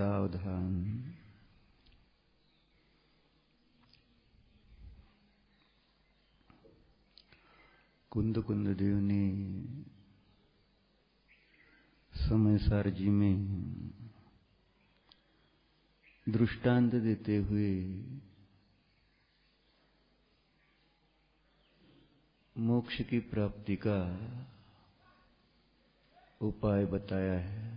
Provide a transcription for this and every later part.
सावधान। कुंद देव ने समयसार जी में दृष्टांत देते हुए मोक्ष की प्राप्ति का उपाय बताया है।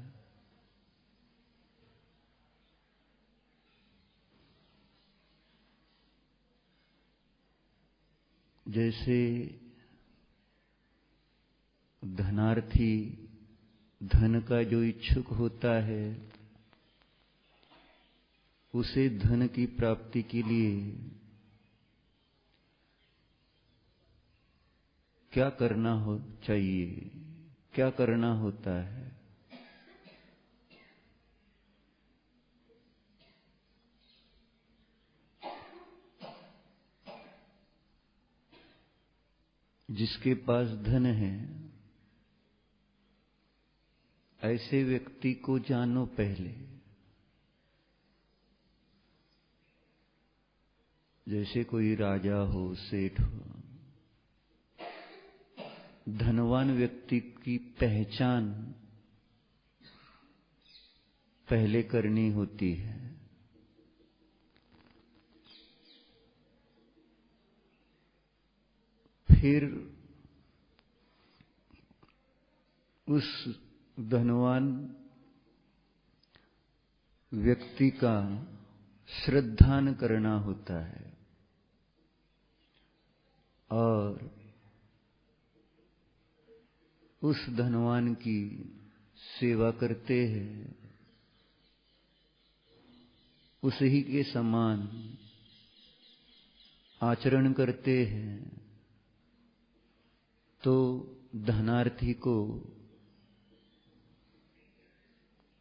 जैसे धनार्थी धन का जो इच्छुक होता है, उसे धन की प्राप्ति के लिए क्या करना चाहिए, क्या करना होता है? जिसके पास धन है ऐसे व्यक्ति को जानो पहले। जैसे कोई राजा हो, सेठ हो, धनवान व्यक्ति की पहचान पहले करनी होती है। फिर उस धनवान व्यक्ति का श्रद्धान करना होता है और उस धनवान की सेवा करते हैं, उसी के समान आचरण करते हैं, तो धनार्थी को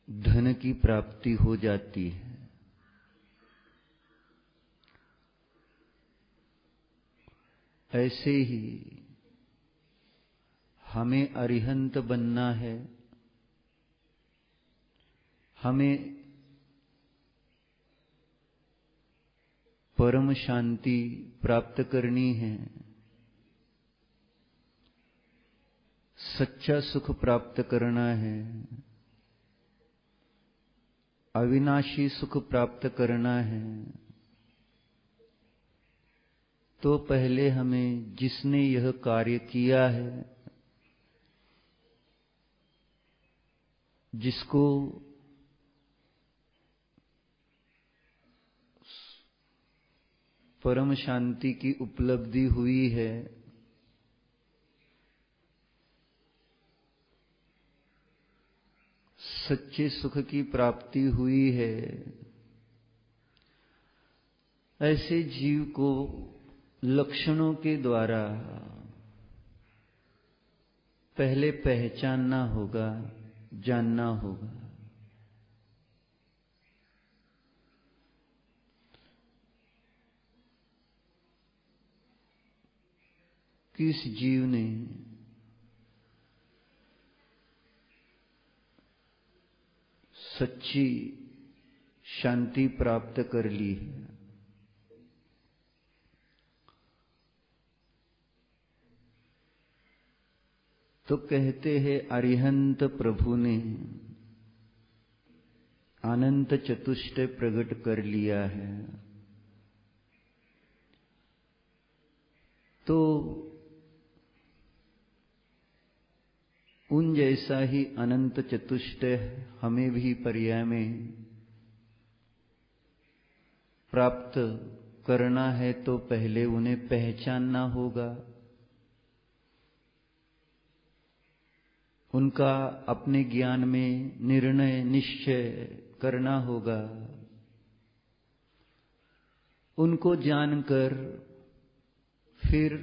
धन की प्राप्ति हो जाती है। ऐसे ही हमें अरिहंत बनना है, हमें परम शांति प्राप्त करनी है, सच्चा सुख प्राप्त करना है, अविनाशी सुख प्राप्त करना है, तो पहले हमें जिसने यह कार्य किया है, जिसको परम शांति की उपलब्धि हुई है, सच्चे सुख की प्राप्ति हुई है, ऐसे जीव को लक्षणों के द्वारा पहले पहचानना होगा, जानना होगा। किस जीव ने सच्ची शांति प्राप्त कर ली है? तो कहते हैं अरिहंत प्रभु ने अनंत चतुष्टय प्रकट कर लिया है। तो उन जैसा ही अनंत चतुष्टय हमें भी पर्याय में प्राप्त करना है, तो पहले उन्हें पहचानना होगा, उनका अपने ज्ञान में निर्णय निश्चय करना होगा। उनको जानकर फिर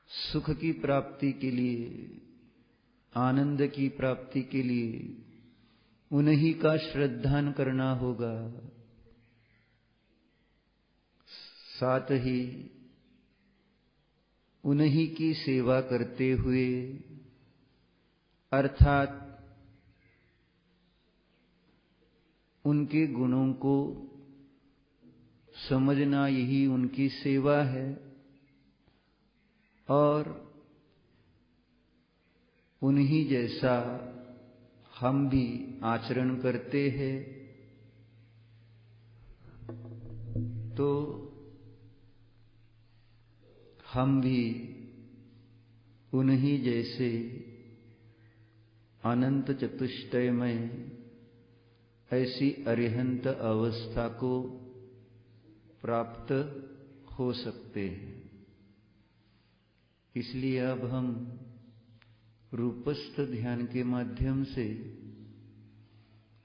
सुख की प्राप्ति के लिए, आनंद की प्राप्ति के लिए उन्हीं का श्रद्धान करना होगा। साथ ही उन्हीं की सेवा करते हुए, अर्थात उनके गुणों को समझना यही उनकी सेवा है और उन्हीं जैसा हम भी आचरण करते हैं तो हम भी उन्हीं जैसे अनंत चतुष्टय में ऐसी अरिहंत अवस्था को प्राप्त हो सकते हैं। इसलिए अब हम रूपस्थ ध्यान के माध्यम से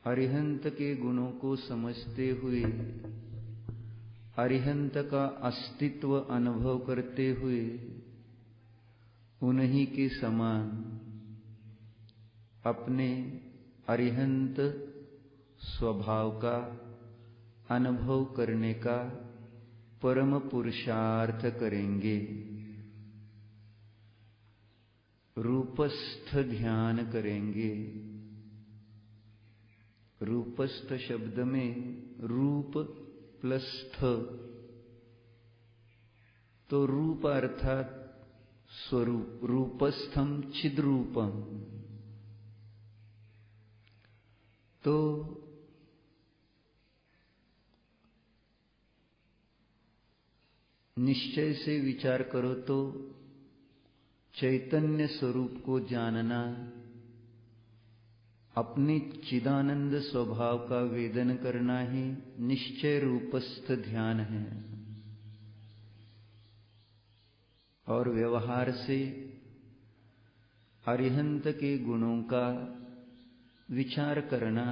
अरिहंत के गुणों को समझते हुए अरिहंत का अस्तित्व अनुभव करते हुए उन्हीं के समान अपने अरिहंत स्वभाव का अनुभव करने का परम पुरुषार्थ करेंगे। रूपस्थ ध्यान करेंगे। रूपस्थ शब्द में रूप प्लस स्थ, तो रूप अर्थात स्वरूप, रूपस्थम चिद्रूपम। तो निश्चय से विचार करो तो चैतन्य स्वरूप को जानना अपने चिदानंद स्वभाव का वेदन करना ही निश्चय रूपस्थ ध्यान है। और व्यवहार से अरिहंत के गुणों का विचार करना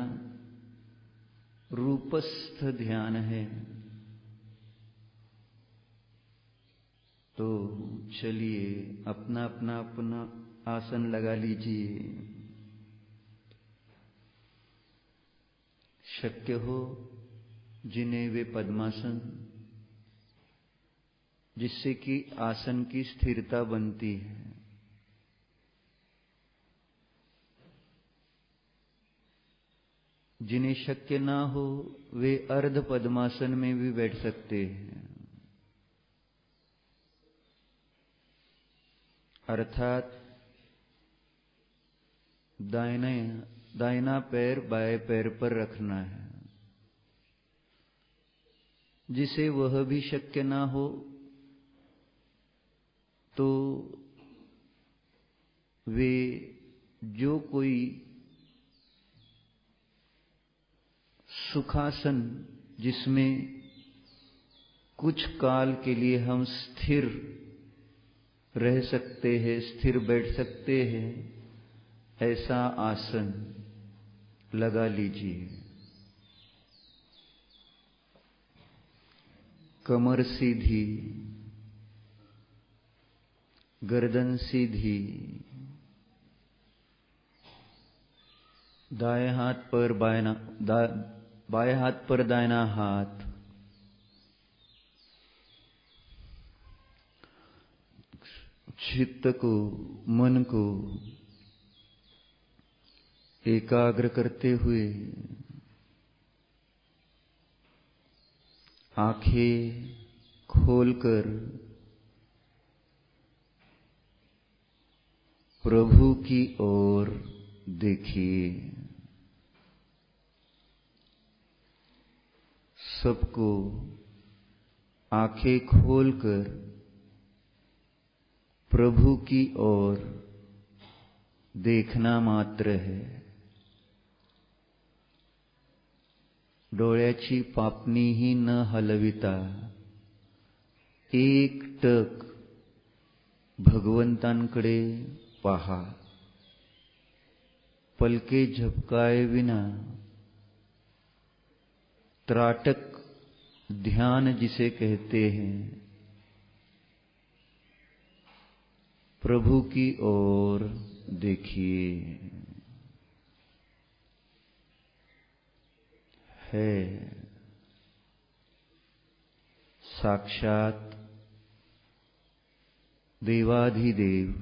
रूपस्थ ध्यान है। तो चलिए अपना आसन लगा लीजिए। शक्य हो जिन्हें वे पद्मासन, जिससे कि आसन की स्थिरता बनती है। जिन्हें शक्य ना हो वे अर्ध पद्मासन में भी बैठ सकते हैं, अर्थात दाहिना पैर बाएं पैर पर रखना है। जिसे वह भी शक्य ना हो तो वे जो कोई सुखासन जिसमें कुछ काल के लिए हम स्थिर रह सकते हैं, स्थिर बैठ सकते हैं, ऐसा आसन लगा लीजिए। कमर सीधी, गर्दन सीधी, बाएं हाथ पर दाहिना हाथ, चित्त को, मन को एकाग्र करते हुए आंखें खोलकर प्रभु की ओर देखिए। सबको आंखें खोलकर प्रभु की ओर देखना मात्र है। डोळ्याची पापणी ही न हलविता एकटक भगवंतांकडे पहा। पलके झपकाए विना त्राटक ध्यान जिसे कहते हैं, प्रभु की ओर देखिए। है साक्षात देवाधिदेव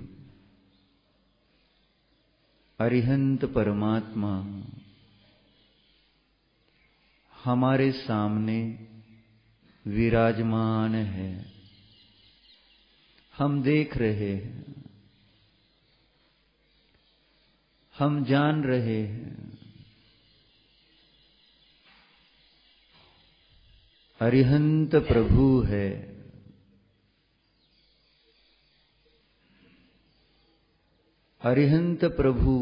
अरिहंत परमात्मा हमारे सामने विराजमान है। हम देख रहे हैं, हम जान रहे हैं। अरिहंत प्रभु है। अरिहंत प्रभु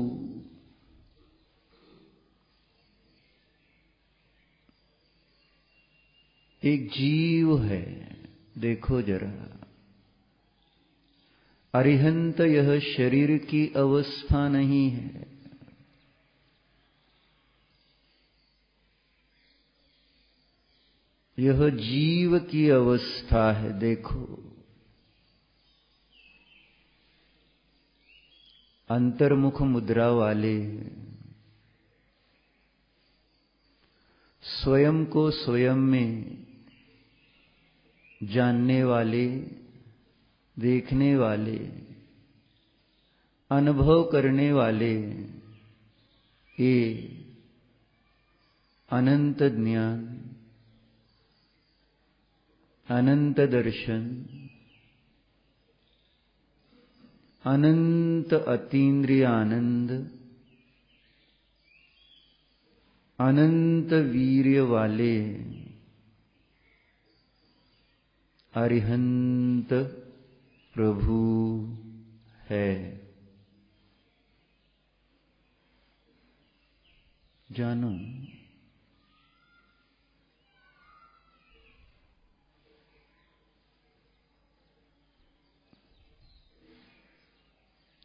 एक जीव है। देखो जरा, अरिहंत यह शरीर की अवस्था नहीं है। यह जीव की अवस्था है। देखो, अंतर्मुख मुद्रा वाले, स्वयं को स्वयं में जानने वाले, देखने वाले, अनुभव करने वाले, ये अनंत ज्ञान, अनंत दर्शन, अनंत अतीन्द्रिय आनंद, अनंत वीर्य वाले अरिहंत प्रभु है। जानो,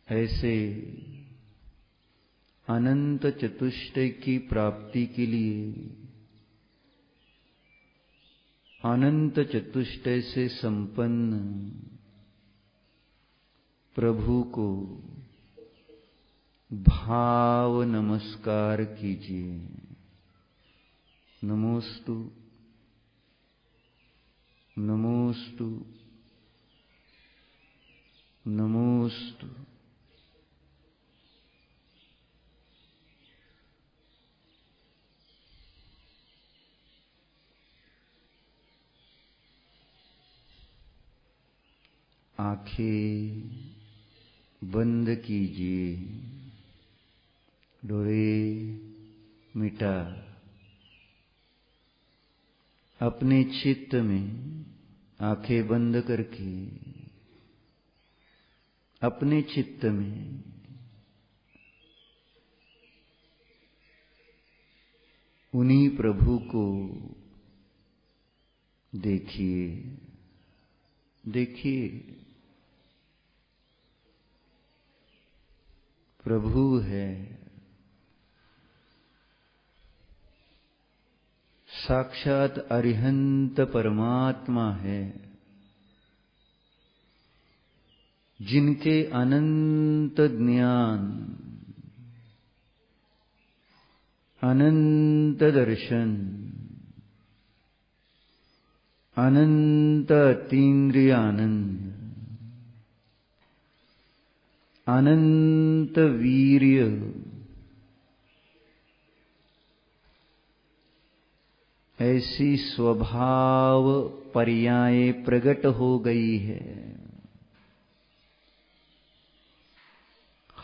ऐसे अनंत चतुष्टय की प्राप्ति के लिए, अनंत चतुष्टय से संपन्न प्रभु को भाव नमस्कार कीजिए। नमोस्तु, नमोस्तु, नमोस्तु। आंखें बंद कीजिए, डोरे मिटा। अपने चित्त में आंखें बंद करके, अपने चित्त में उन्हीं प्रभु को देखिए। देखिए, प्रभु है, साक्षात अरिहंत परमात्मा है, जिनके अनंत ज्ञान, अनंत दर्शन, अनंत अतीन्द्रिय आनंद, अनंत वीर्य, ऐसी स्वभाव पर्याय प्रकट हो गई है।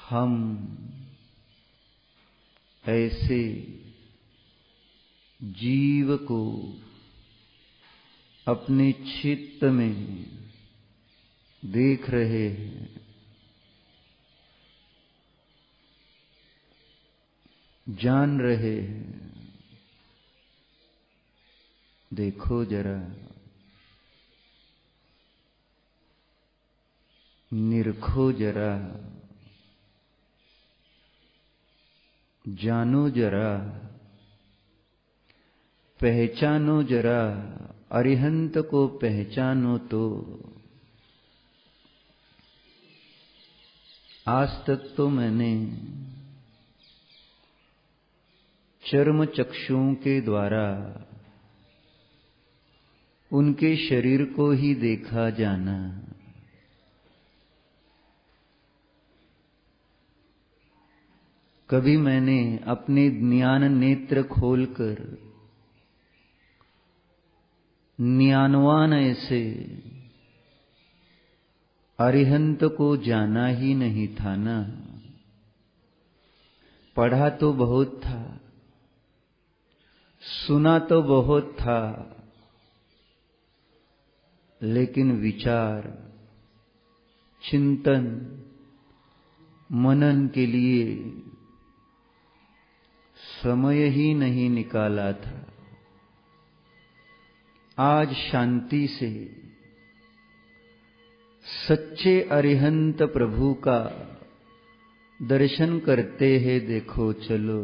हम ऐसे जीव को अपने चित्त में देख रहे हैं। जान रहे हैं। देखो जरा, निरखो जरा, जानो जरा, पहचानो जरा। अरिहंत को पहचानो तो आज तक तो मैंने चर्म चक्षुओं के द्वारा उनके शरीर को ही देखा जाना। कभी मैंने अपने ज्ञान नेत्र खोलकर ज्ञानवान ऐसे अरिहंत को जाना ही नहीं था ना। पढ़ा तो बहुत था, सुना तो बहुत था, लेकिन विचार, चिंतन, मनन के लिए समय ही नहीं निकाला था। आज शांति से सच्चे अरिहंत प्रभु का दर्शन करते हैं। देखो चलो,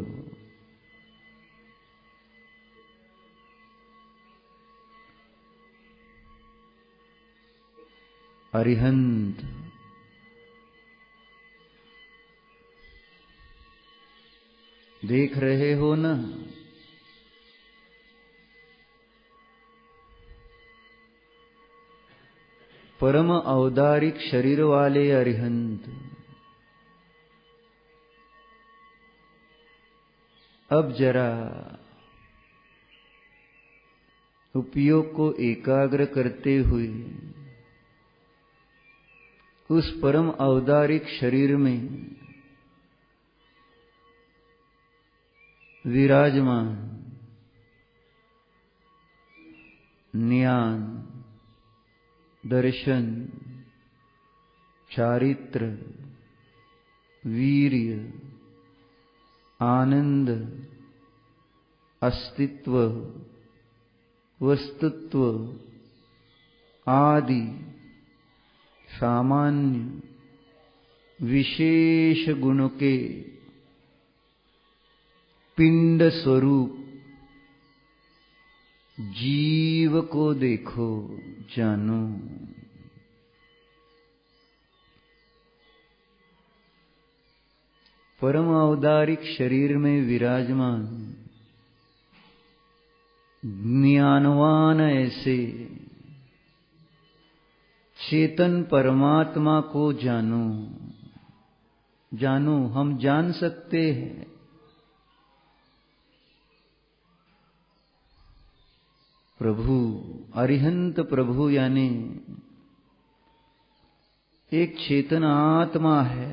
अरिहंत देख रहे हो ना, परम औदारिक शरीर वाले अरिहंत अब जरा उपयोग को एकाग्र करते हुए उस परम औदारिक शरीर में विराजमान ज्ञान, दर्शन, चारित्र, वीर्य, आनंद, अस्तित्व, वस्तुत्व आदि सामान्य विशेष गुणों के पिंड स्वरूप जीव को देखो, जानो। परम औदारिक शरीर में विराजमान ज्ञानवान ऐसे चेतन परमात्मा को जानो। जानो, हम जान सकते हैं। प्रभु, अरिहंत प्रभु यानी एक चेतन आत्मा है।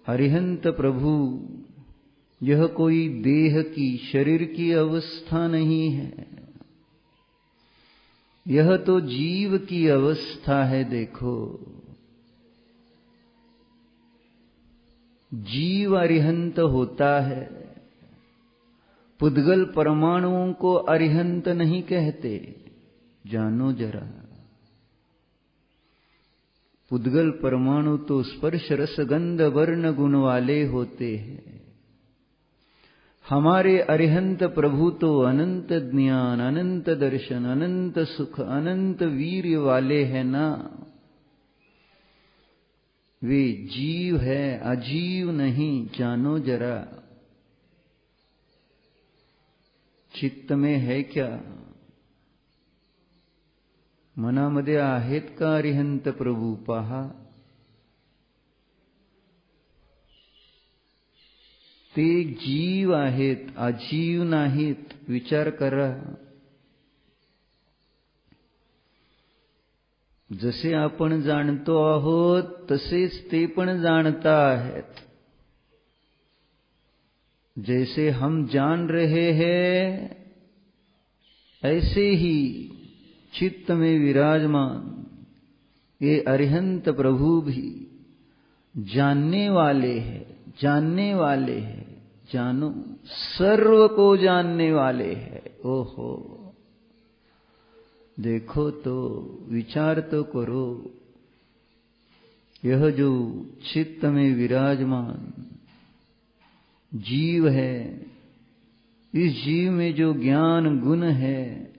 अरिहंत प्रभु यह कोई देह की, शरीर की अवस्था नहीं है, यह तो जीव की अवस्था है। देखो, जीव अरिहंत होता है। पुद्गल परमाणुओं को अरिहंत नहीं कहते, जानो जरा। पुद्गल परमाणु तो स्पर्श रस गंध वर्ण गुण वाले होते हैं। हमारे अरिहंत प्रभु तो अनंत ज्ञान, अनंत दर्शन, अनंत सुख, अनंत वीर्य वाले हैं ना। वे जीव है, अजीव नहीं, जानो जरा। चित्त में है क्या? मनामध्ये आहेत का अरिहंत प्रभु? पहा, ते जीव आहेत, अजीव नाहीत. विचार करा. जसे आपण जाणतो आहोत तसेच ते पण जाणता आहेत. जैसे हम जान रहे हैं ऐसे ही चित्त में विराजमान ये अरिहंत प्रभु भी जानने वाले हैं, जानने वाले हैं. जानो, सर्व को जानने वाले हैं. ओहो, देखो तो, विचार तो करो. यह जो चित्त में विराजमान जीव है, इस जीव में जो ज्ञान गुण है,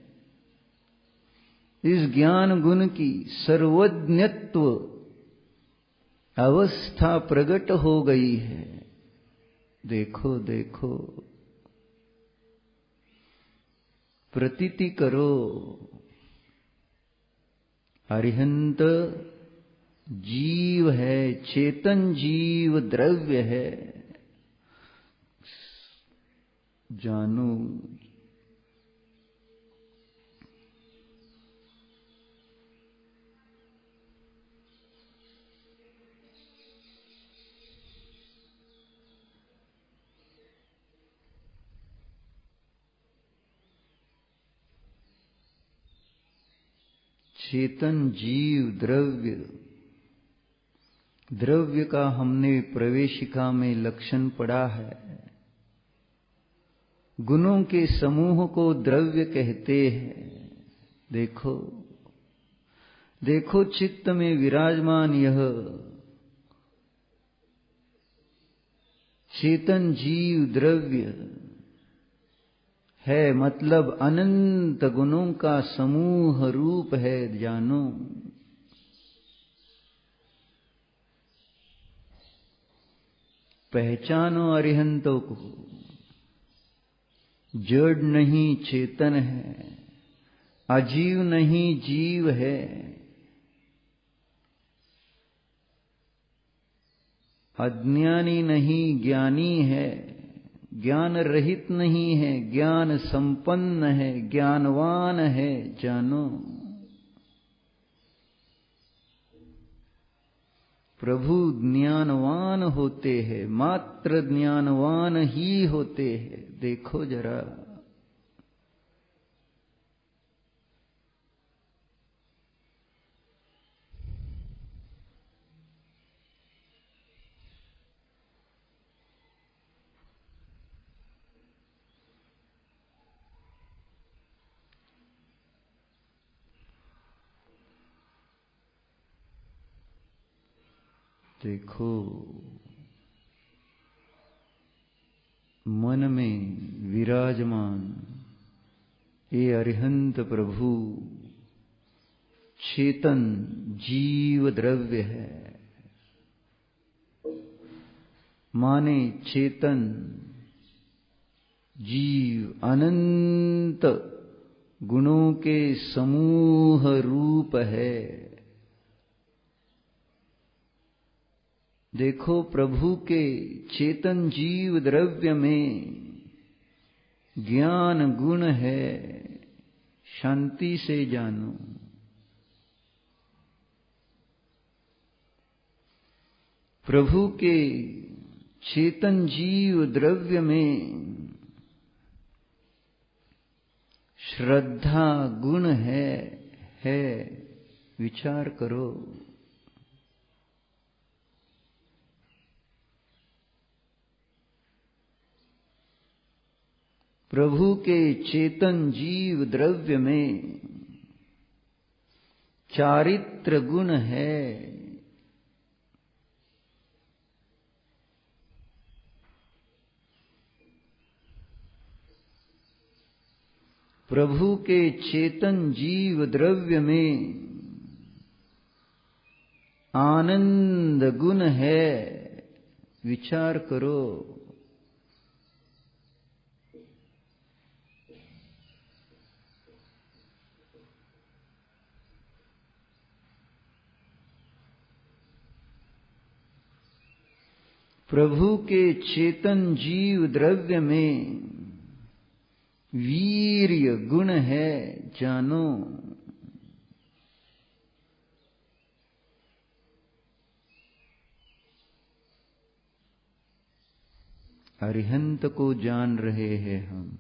इस ज्ञान गुण की सर्वज्ञत्व अवस्था प्रकट हो गई है. देखो देखो, प्रतीति करो. अरिहंत जीव है, चेतन जीव द्रव्य है. जानो। चेतन जीव द्रव्य, द्रव्य का हमने प्रवेशिका में लक्षण पढ़ा है। गुणों के समूह को द्रव्य कहते हैं। देखो देखो चित्त में विराजमान यह चेतन जीव द्रव्य है, मतलब अनंत गुणों का समूह रूप है। जानो, पहचानो अरिहंतों को। जड़ नहीं चेतन है, अजीव नहीं जीव है। अज्ञानी नहीं ज्ञानी है, ज्ञान रहित नहीं है, ज्ञान संपन्न है, ज्ञानवान है। जानो, प्रभु ज्ञानवान होते हैं, मात्र ज्ञानवान ही होते हैं। देखो जरा, देखो मन में विराजमान ये अरिहंत प्रभु चेतन जीव द्रव्य है। माने चेतन जीव अनंत गुणों के समूह रूप है। देखो, प्रभु के चेतन जीव द्रव्य में ज्ञान गुण है। शांति से जानो, प्रभु के चेतन जीव द्रव्य में श्रद्धा गुण है। विचार करो, प्रभु के चेतन जीव द्रव्य में चारित्र गुण है। प्रभु के चेतन जीव द्रव्य में आनंद गुण है। विचार करो, प्रभु के चेतन जीव द्रव्य में वीर्य गुण है। जानो, अरिहंत को जान रहे हैं हम।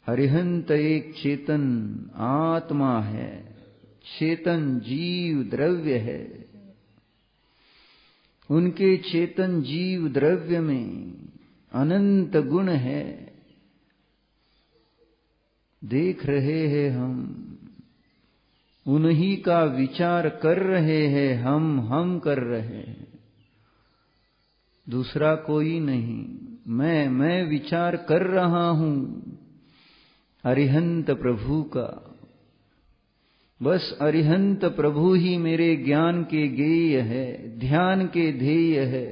अरिहंत एक चेतन आत्मा है, चेतन जीव द्रव्य है। उनके चेतन जीव द्रव्य में अनंत गुण है। देख रहे हैं हम, उन्हीं का विचार कर रहे हैं हम कर रहे हैं, दूसरा कोई नहीं। मैं विचार कर रहा हूं अरिहंत प्रभु का। बस अरिहंत प्रभु ही मेरे ज्ञान के गेय है, ध्यान के ध्येय है।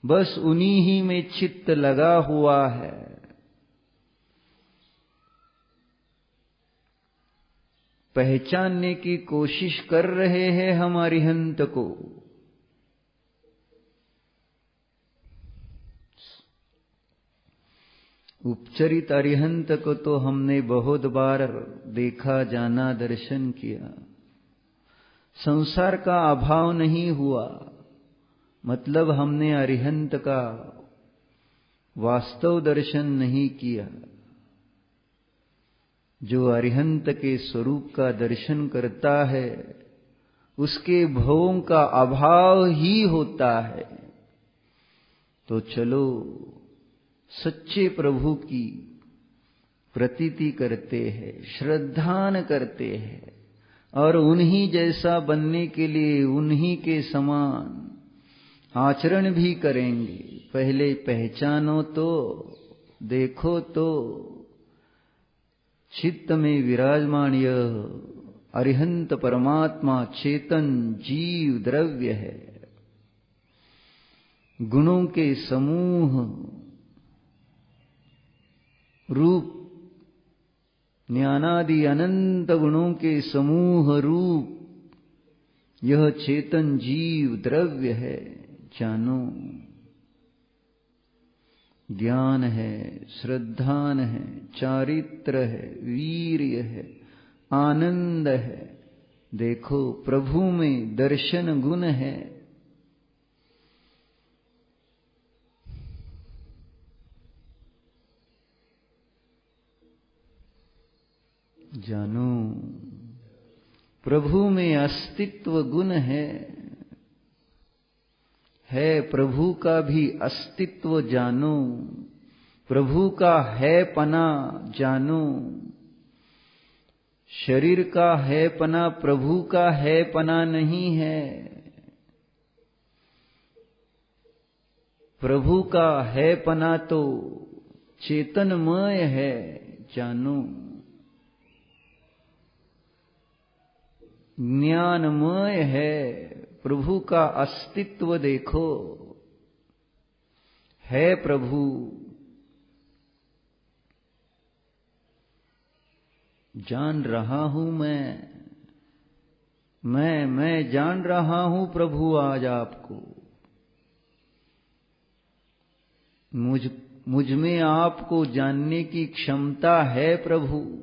बस उन्हीं ही में चित्त लगा हुआ है। पहचानने की कोशिश कर रहे हैं हम अरिहंत को। उपचरित अरिहंत को तो हमने बहुत बार देखा, जाना, दर्शन किया। संसार का अभाव नहीं हुआ, मतलब हमने अरिहंत का वास्तव दर्शन नहीं किया। जो अरिहंत के स्वरूप का दर्शन करता है उसके भवों का अभाव ही होता है। तो चलो सच्चे प्रभु की प्रतीति करते हैं, श्रद्धान करते हैं, और उन्हीं जैसा बनने के लिए उन्हीं के समान आचरण भी करेंगे। पहले पहचानो तो, देखो तो, चित्त में विराजमान यह अरिहंत परमात्मा चेतन जीव द्रव्य है। गुणों के समूह रूप, ज्ञानादि अनंत गुणों के समूह रूप यह चेतन जीव द्रव्य है। जानो, ज्ञान है, श्रद्धान है, चारित्र है, वीर्य है, आनंद है। देखो प्रभु में दर्शन गुण है। जानो, प्रभु में अस्तित्व गुण है प्रभु का भी अस्तित्व जानो, प्रभु का है पना जानो। शरीर का है पना प्रभु का है पना नहीं है। प्रभु का है पना तो चेतनमय है, जानो। ज्ञानमय है, प्रभु का अस्तित्व देखो, है प्रभु। जान रहा हूं मैं जान रहा हूं प्रभु आज आपको। मुझ में आपको जानने की क्षमता है प्रभु।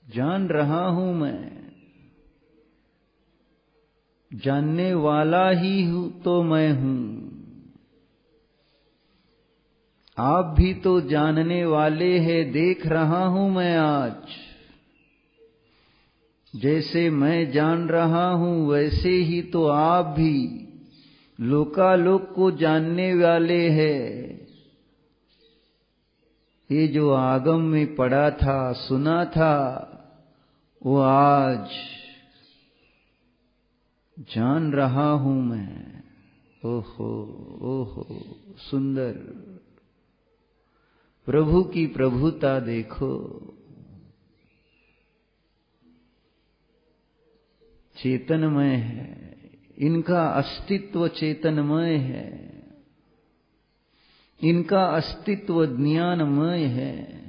जान रहा हूं मैं, जानने वाला ही हूं तो मैं हूं। आप भी तो जानने वाले हैं, देख रहा हूं मैं आज। जैसे मैं जान रहा हूं वैसे ही तो आप भी लोकालोक को जानने वाले हैं। ये जो आगम में पढ़ा था, सुना था, वो आज जान रहा हूं मैं। ओहो ओहो, सुंदर प्रभु की प्रभुता देखो। चेतनमय है, इनका अस्तित्व चेतनमय है, इनका अस्तित्व ज्ञानमय है,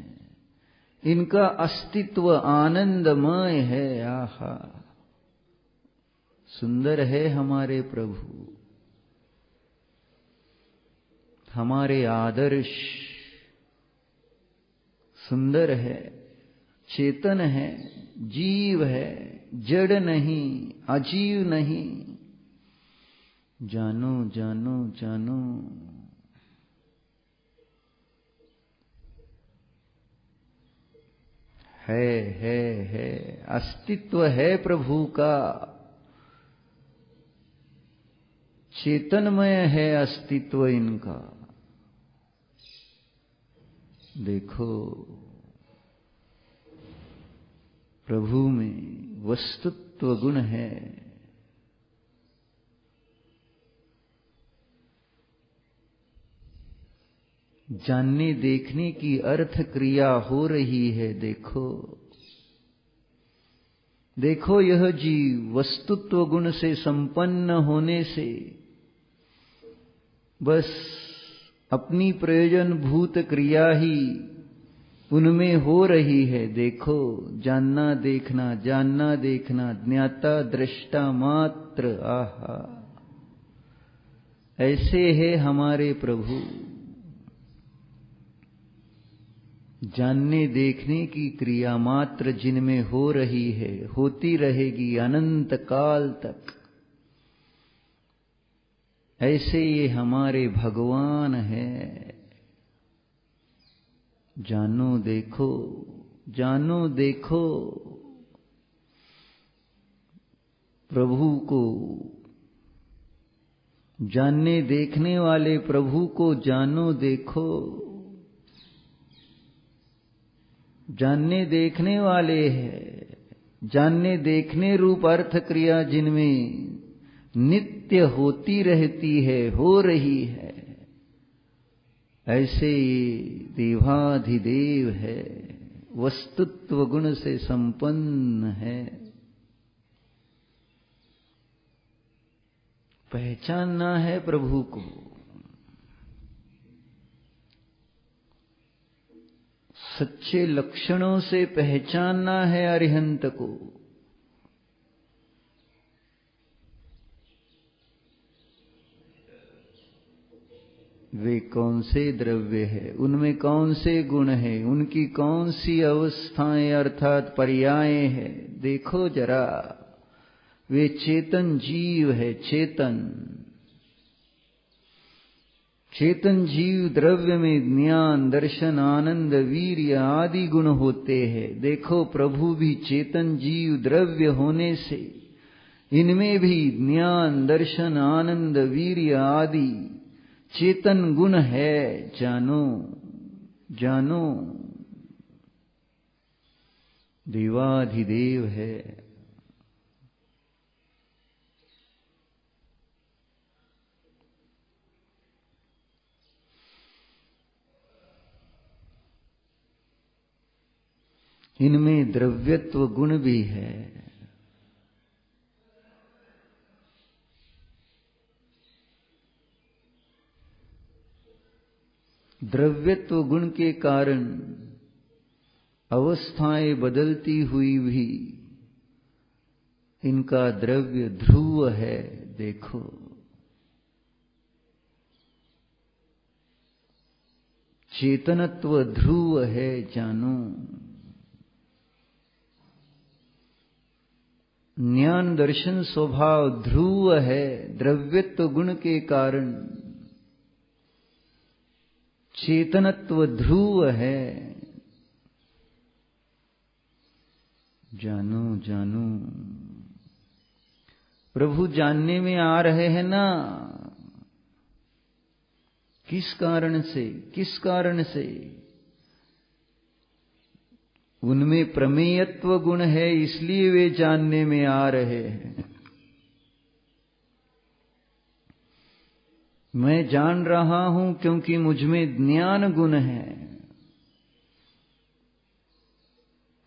इनका अस्तित्व आनंदमय है। आहा, सुंदर है हमारे प्रभु, हमारे आदर्श सुंदर है, चेतन है, जीव है, जड़ नहीं, अजीव नहीं। जानो जानो जानो, है अस्तित्व है प्रभु का। चेतनमय है अस्तित्व इनका। देखो प्रभु में वस्तुत्व गुण है। जानने देखने की अर्थ क्रिया हो रही है। देखो देखो, यह जीव वस्तुत्व गुण से संपन्न होने से बस अपनी प्रयोजन भूत क्रिया ही उनमें हो रही है। देखो, जानना देखना, जानना देखना, ज्ञाता दृष्टा मात्र। आहा, ऐसे है हमारे प्रभु। जानने देखने की क्रिया मात्र जिनमें हो रही है, होती रहेगी अनंत काल तक। ऐसे ये हमारे भगवान है। जानो देखो, जानो देखो प्रभु को, जानने देखने वाले प्रभु को जानो देखो। जानने देखने वाले हैं, जानने देखने रूप अर्थ क्रिया जिनमें नित्य होती रहती है, हो रही है, ऐसे देवाधिदेव है, वस्तुत्व गुण से संपन्न है। पहचानना है प्रभु को, सच्चे लक्षणों से पहचानना है अरिहंत को। वे कौन से द्रव्य है, उनमें कौन से गुण है, उनकी कौन सी अवस्थाएं अर्थात पर्याय है, देखो जरा। वे चेतन जीव है, चेतन चेतन जीव द्रव्य में ज्ञान, दर्शन, आनंद, वीर्य आदि गुण होते हैं। देखो प्रभु भी चेतन जीव द्रव्य होने से इनमें भी ज्ञान, दर्शन, आनंद, वीर्य आदि चेतन गुण है। जानो जानो देवाधिदेव है। इनमें द्रव्यत्व गुण भी है। द्रव्यत्व गुण के कारण अवस्थाएं बदलती हुई भी इनका द्रव्य ध्रुव है। देखो चेतनत्व ध्रुव है, जानो। ज्ञान दर्शन स्वभाव ध्रुव है, द्रव्यत्व गुण के कारण चेतनत्व ध्रुव है। जानो जानो प्रभु जानने में आ रहे हैं ना। किस कारण से, किस कारण से? उनमें प्रमेयत्व गुण है, इसलिए वे जानने में आ रहे हैं। मैं जान रहा हूं क्योंकि मुझमें ज्ञान गुण है।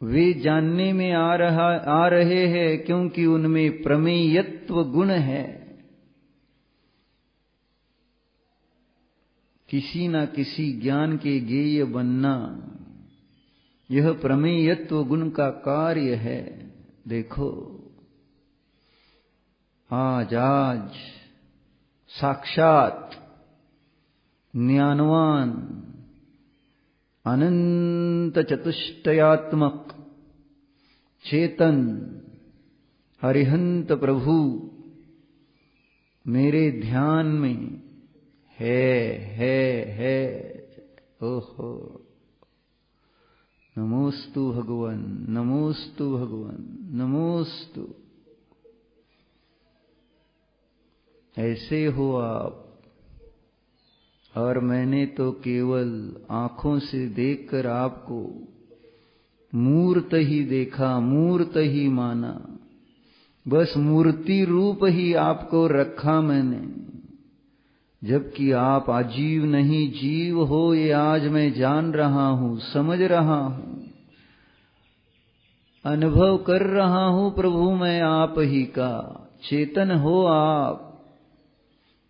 वे जानने में आ रहे हैं क्योंकि उनमें प्रमेयत्व गुण है। किसी न किसी ज्ञान के गेय बनना, यह प्रमेयत्व गुण का कार्य है। देखो आज साक्षात ज्ञानवान अनंत चतुष्टयात्मक चेतन अरिहंत प्रभु मेरे ध्यान में है। ओहो नमोस्तु भगवान, नमोस्तु भगवान, नमोस्तु। ऐसे हो आप, और मैंने तो केवल आंखों से देखकर आपको मूर्त ही देखा, मूर्त ही माना। बस मूर्ति रूप ही आपको रखा मैंने, जबकि आप अजीव नहीं जीव हो, ये आज मैं जान रहा हूं, समझ रहा हूं, अनुभव कर रहा हूं। प्रभु मैं आप ही का, चेतन हो आप,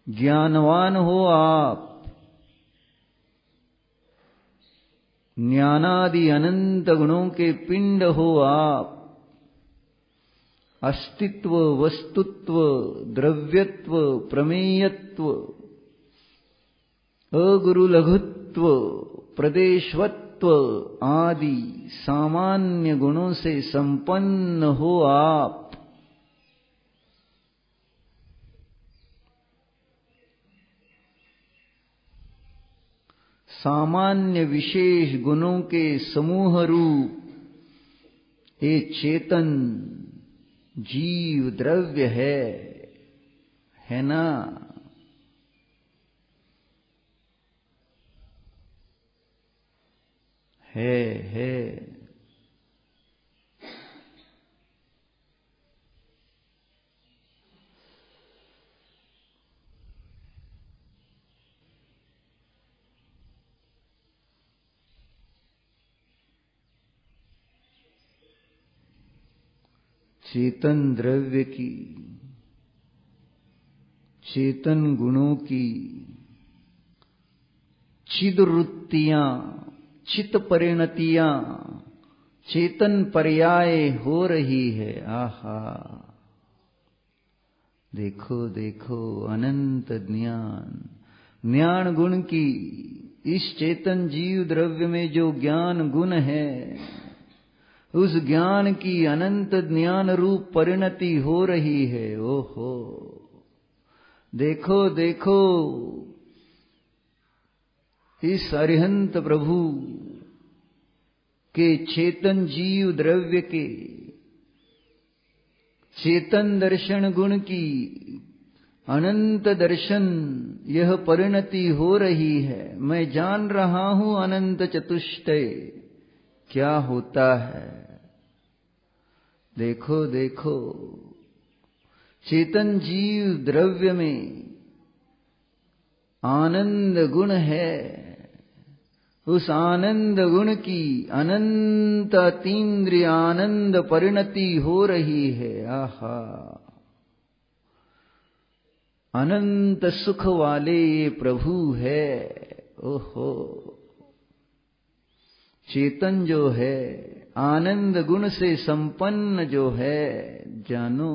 ज्ञानवान हो आप, ज्ञानादि अनंत गुणों के पिंड हो आप। अस्तित्व, वस्तुत्व, द्रव्यत्व, प्रमेयत्व, अगुरु लघुत्व, प्रदेशवत्व, सत्व आदि सामान्य गुणों से संपन्न हो आप, सामान्य विशेष गुणों के समूह रूप ये चेतन जीव द्रव्य है ना। है चेतन द्रव्य की, चेतन गुणों की चिदवृत्तियां, चित परिणतियां चेतन पर्याय हो रही है। आहा, देखो देखो अनंत ज्ञान, ज्ञान गुण की, इस चेतन जीव द्रव्य में जो ज्ञान गुण है, उस ज्ञान की अनंत ज्ञान रूप परिणति हो रही है। ओहो, देखो देखो इस अरिहंत प्रभु के चेतन जीव द्रव्य के चेतन दर्शन गुण की अनंत दर्शन यह परिणति हो रही है। मैं जान रहा हूं अनंत चतुष्टय क्या होता है। देखो देखो चेतन जीव द्रव्य में आनंद गुण है, उस आनंद गुण की अनंत अतीन्द्रिय आनंद परिणति हो रही है। आहा, अनंत सुख वाले ये प्रभु है। ओहो, चेतन जो है, आनंद गुण से संपन्न जो है, जानो।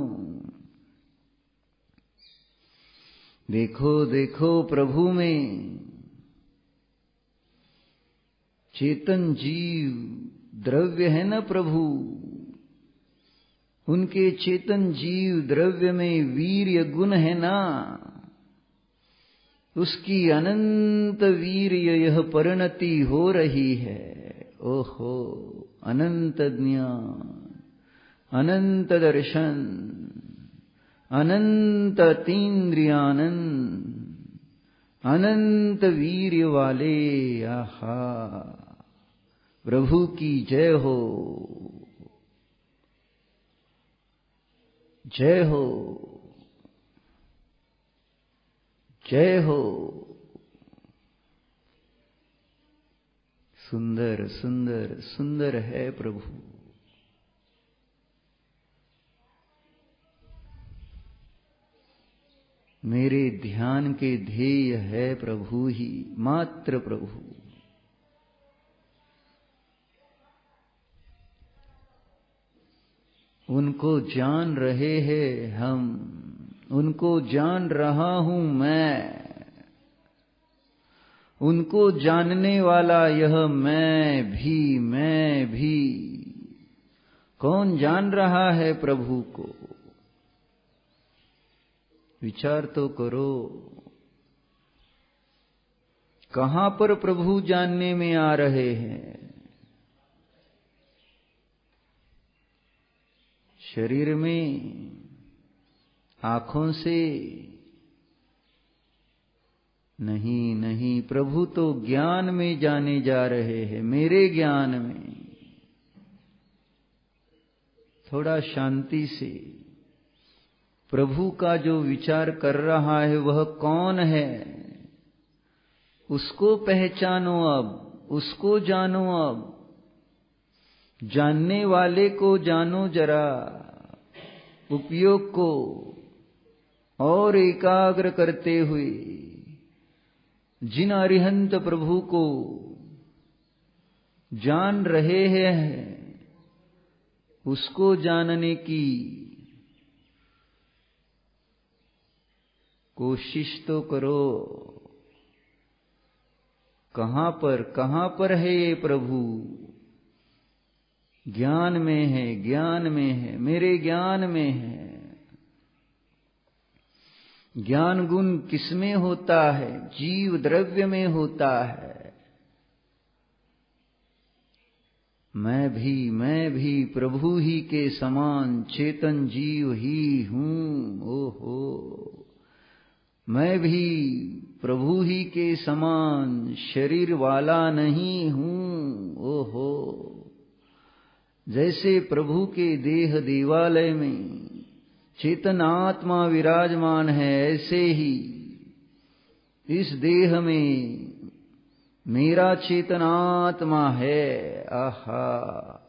देखो देखो प्रभु में चेतन जीव द्रव्य है न प्रभु, उनके चेतन जीव द्रव्य में वीर्य गुण है ना, उसकी अनंत वीर्य यह परिणति हो रही है। ओहो, अनंत ज्ञान, अनंत दर्शन, अनंत अतीन्द्रियानंद, अनंत वीर्य वाले। आहा, प्रभु की जय हो, जय हो, जय हो। सुंदर सुंदर सुंदर है प्रभु। मेरे ध्यान के ध्येय है प्रभु ही, मात्र प्रभु। उनको जान रहे हैं हम, उनको जान रहा हूं मैं, उनको जानने वाला यह मैं भी। कौन जान रहा है प्रभु को? विचार तो करो, कहां पर प्रभु जानने में आ रहे हैं? शरीर में, आंखों से नहीं नहीं, प्रभु तो ज्ञान में जाने जा रहे हैं, मेरे ज्ञान में। थोड़ा शांति से, प्रभु का जो विचार कर रहा है वह कौन है, उसको पहचानो अब, उसको जानो अब, जानने वाले को जानो जरा, उपयोग को और एकाग्र करते हुए जिन अरिहंत प्रभु को जान रहे हैं उसको जानने की कोशिश तो करो। कहां पर है ये प्रभु? ज्ञान में है, ज्ञान में है, मेरे ज्ञान में है। ज्ञान गुण किसमें होता है? जीव द्रव्य में होता है। मैं भी प्रभु ही के समान चेतन जीव ही हूं। ओहो, मैं भी प्रभु ही के समान शरीर वाला नहीं हूं। ओहो, जैसे प्रभु के देह देवालय में चेतन आत्मा विराजमान है, ऐसे ही इस देह में मेरा चेतन आत्मा है। आहा,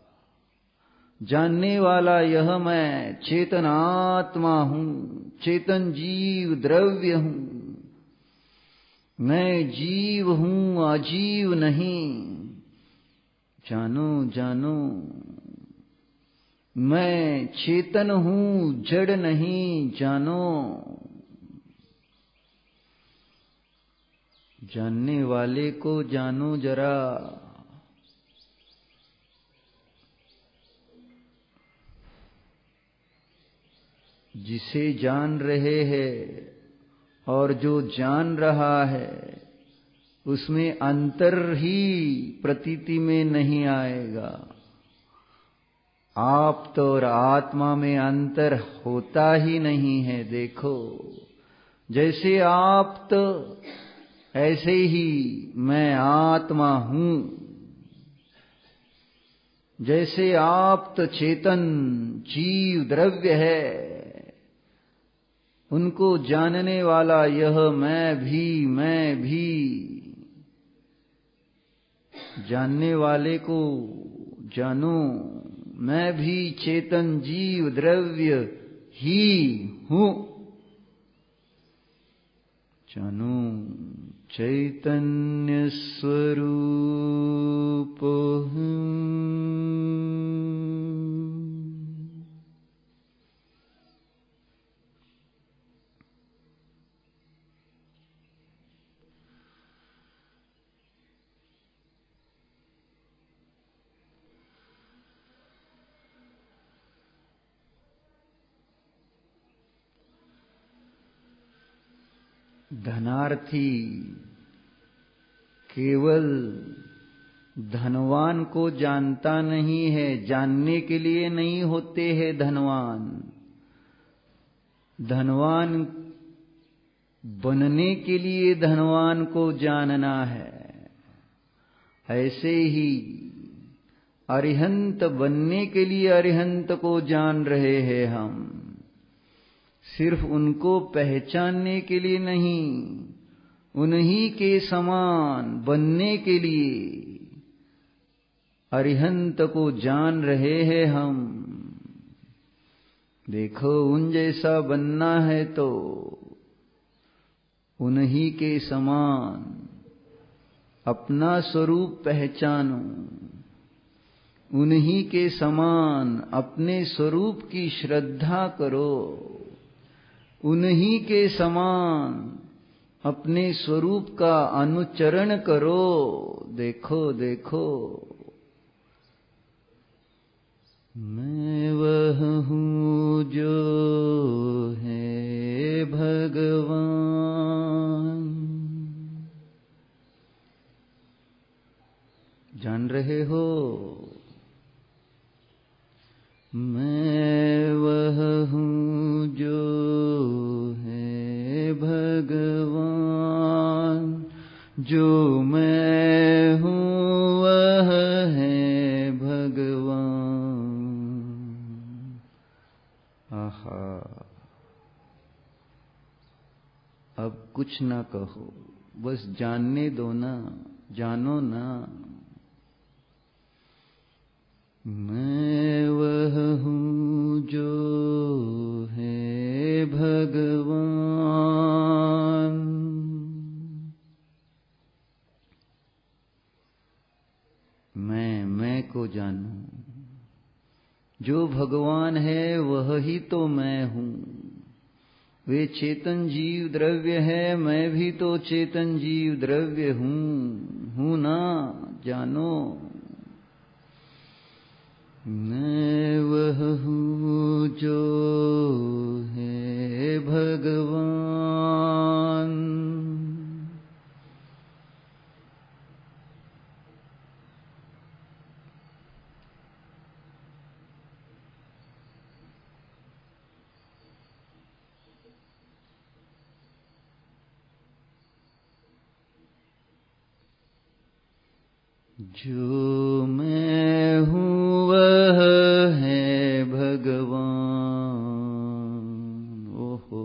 जानने वाला यह मैं चेतन आत्मा हूं, चेतन जीव द्रव्य हूं। मैं जीव हूं, अजीव नहीं। जानो जानो, मैं चेतन हूं, जड़ नहीं। जानो, जानने वाले को जानो जरा। जिसे जान रहे हैं और जो जान रहा है, उसमें अंतर ही प्रतीति में नहीं आएगा। आप तो और आत्मा में अंतर होता ही नहीं है। देखो, जैसे आप तो ऐसे ही मैं आत्मा हूं। जैसे आप तो चेतन जीव द्रव्य है, उनको जानने वाला यह मैं भी जानने वाले को जानो। मैं भी चेतन जीव द्रव्य ही हूं। जानो, चैतन्य स्वरूप हूं। धनार्थी केवल धनवान को जानता नहीं है, जानने के लिए नहीं होते हैं धनवान। धनवान बनने के लिए धनवान को जानना है। ऐसे ही अरिहंत बनने के लिए अरिहंत को जान रहे हैं हम। सिर्फ उनको पहचानने के लिए नहीं, उन्हीं के समान बनने के लिए अरिहंत को जान रहे हैं हम। देखो, उन जैसा बनना है तो उन्हीं के समान अपना स्वरूप पहचानो। उन्हीं के समान अपने स्वरूप की श्रद्धा करो। उन्हीं के समान अपने स्वरूप का अनुचरण करो। देखो देखो, मैं वह हूँ जो है भगवान। जान रहे हो? मैं वह हूँ जो है भगवान। जो मैं हूँ वह है भगवान। आहा, अब कुछ ना कहो, बस जानने दो ना, जानो ना। मैं वह हूँ जो है भगवान। मैं को जानूं। जो भगवान है वह ही तो मैं हूँ। वे चेतन जीव द्रव्य है, मैं भी तो चेतन जीव द्रव्य हूँ। हूं ना जानो, मैं वह हूँ जो है भगवान। जो मैं हूँ वह है भगवान। ओहो,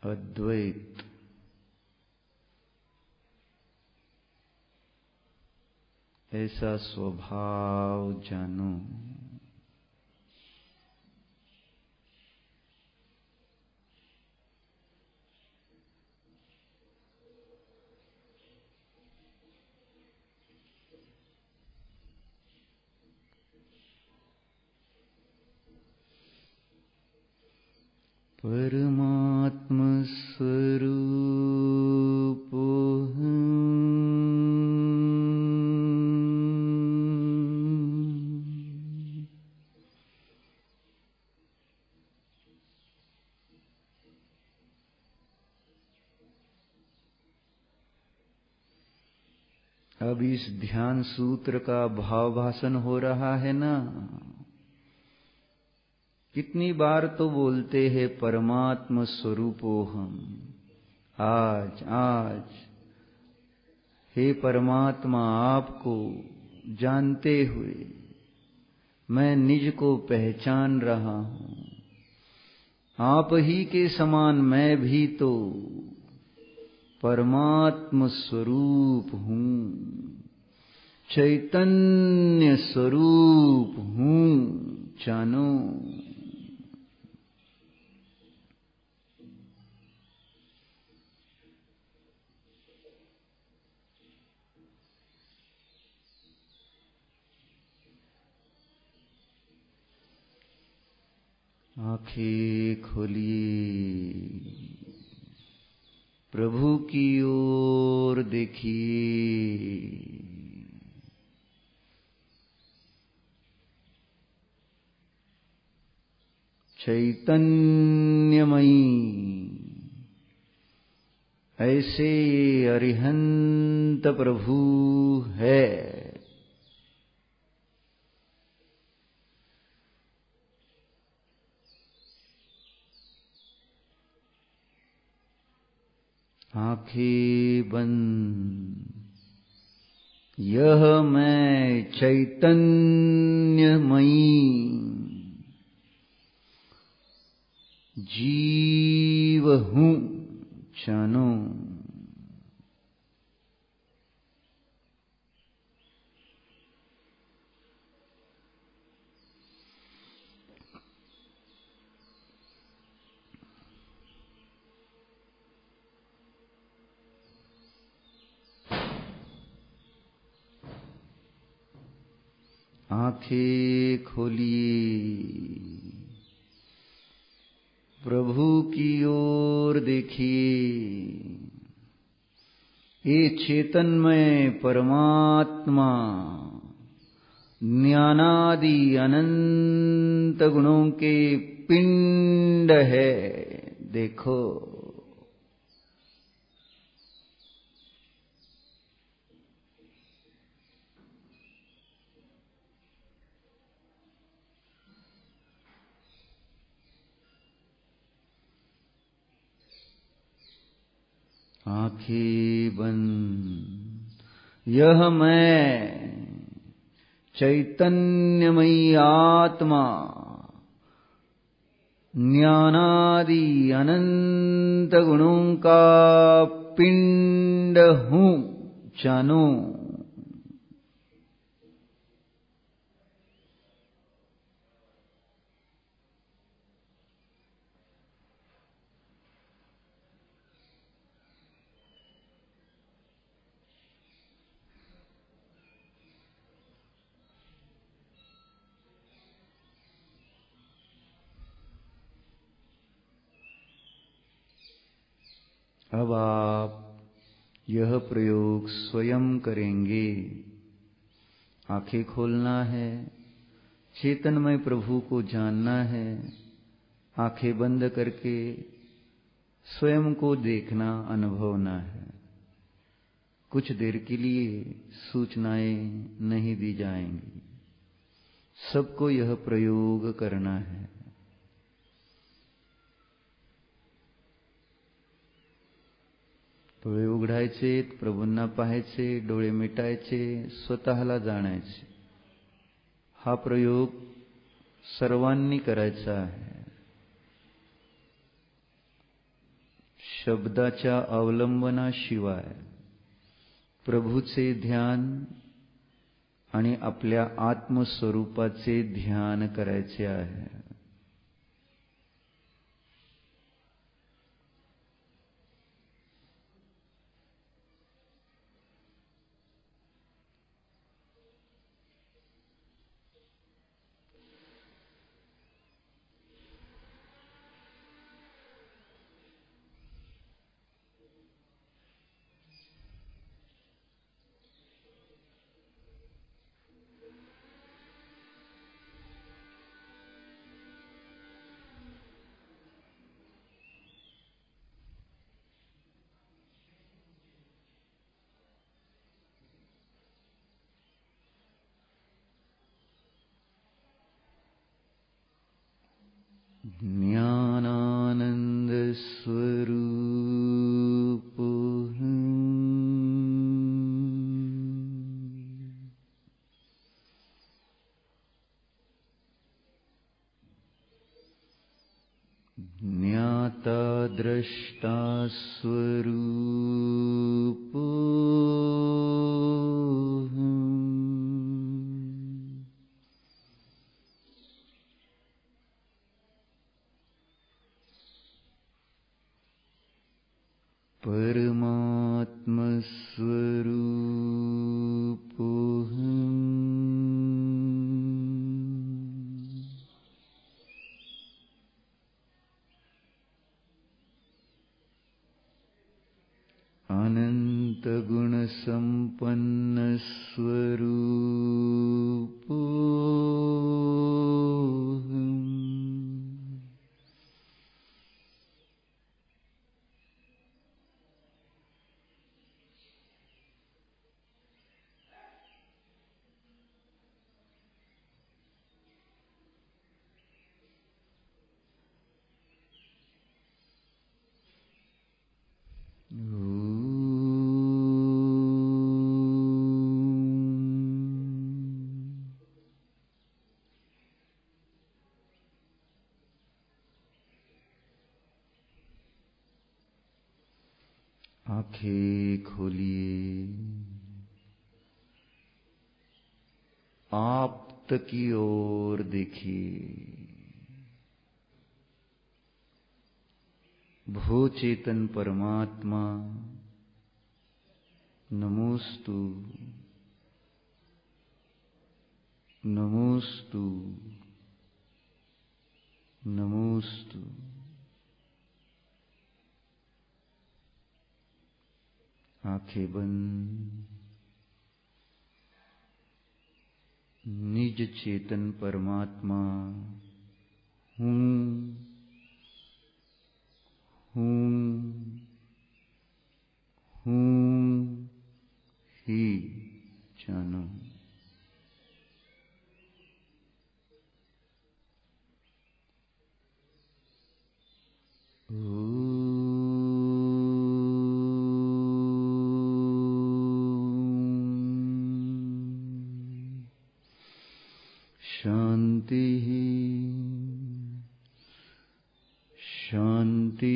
अद्वैत ऐसा स्वभाव जानो। परमात्म स्वरूप अब इस ध्यान सूत्र का भाव भाषण हो रहा है ना। कितनी बार तो बोलते हैं परमात्म स्वरूपो हम। आज आज हे परमात्मा, आपको जानते हुए मैं निज को पहचान रहा हूं। आप ही के समान मैं भी तो परमात्म स्वरूप हूं, चैतन्य स्वरूप हूं जानो। आंखें खोलिए, प्रभु की ओर देखिए। चैतन्यमयी ऐसे अरिहंत प्रभु है। आंखें बंद। यह मैं चैतन्यमयी जीव हूं जानो। आंखें खोलिए, प्रभु की ओर देखिए। ये चेतनमय परमात्मा ज्ञानादि अनंत गुणों के पिंड है। देखो, आंखें बंद। यह मैं चैतन्यमयी आत्मा ज्ञानादि अनंत गुणों का पिंड हूं जानो। अब आप यह प्रयोग स्वयं करेंगे। आंखें खोलना है, चेतनमय प्रभु को जानना है। आंखें बंद करके स्वयं को देखना, अनुभवना है। कुछ देर के लिए सूचनाएं नहीं दी जाएंगी, सबको यह प्रयोग करना है। डोळे उघडायचे, प्रभूंना पाहायचे, डोळे मिटायचे, स्वतःला जाणायचे। हा प्रयोग सर्वांनी करायचा आहे। शब्दाच्या अवलंबनाशिवाय प्रभूचे ध्यान आणि आपल्या आत्मस्वरूपाचे ध्यान करायचे आहे। ज्ञानानंद स्वरूप ज्ञाता दृष्टा स्वरूप परमात्म स्वरूप अनंत गुण संपन्न स्वरूप आंखें खोलिए, आप तक की ओर देखिए। भो चेतन परमात्मा नमोस्तु, नमोस्तु, नमोस्तु। आंखें बंद। निज चेतन परमात्मा हूँ ही जानो। शांति शांति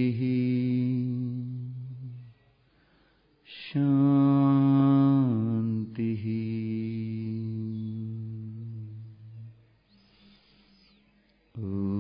शांति। ओ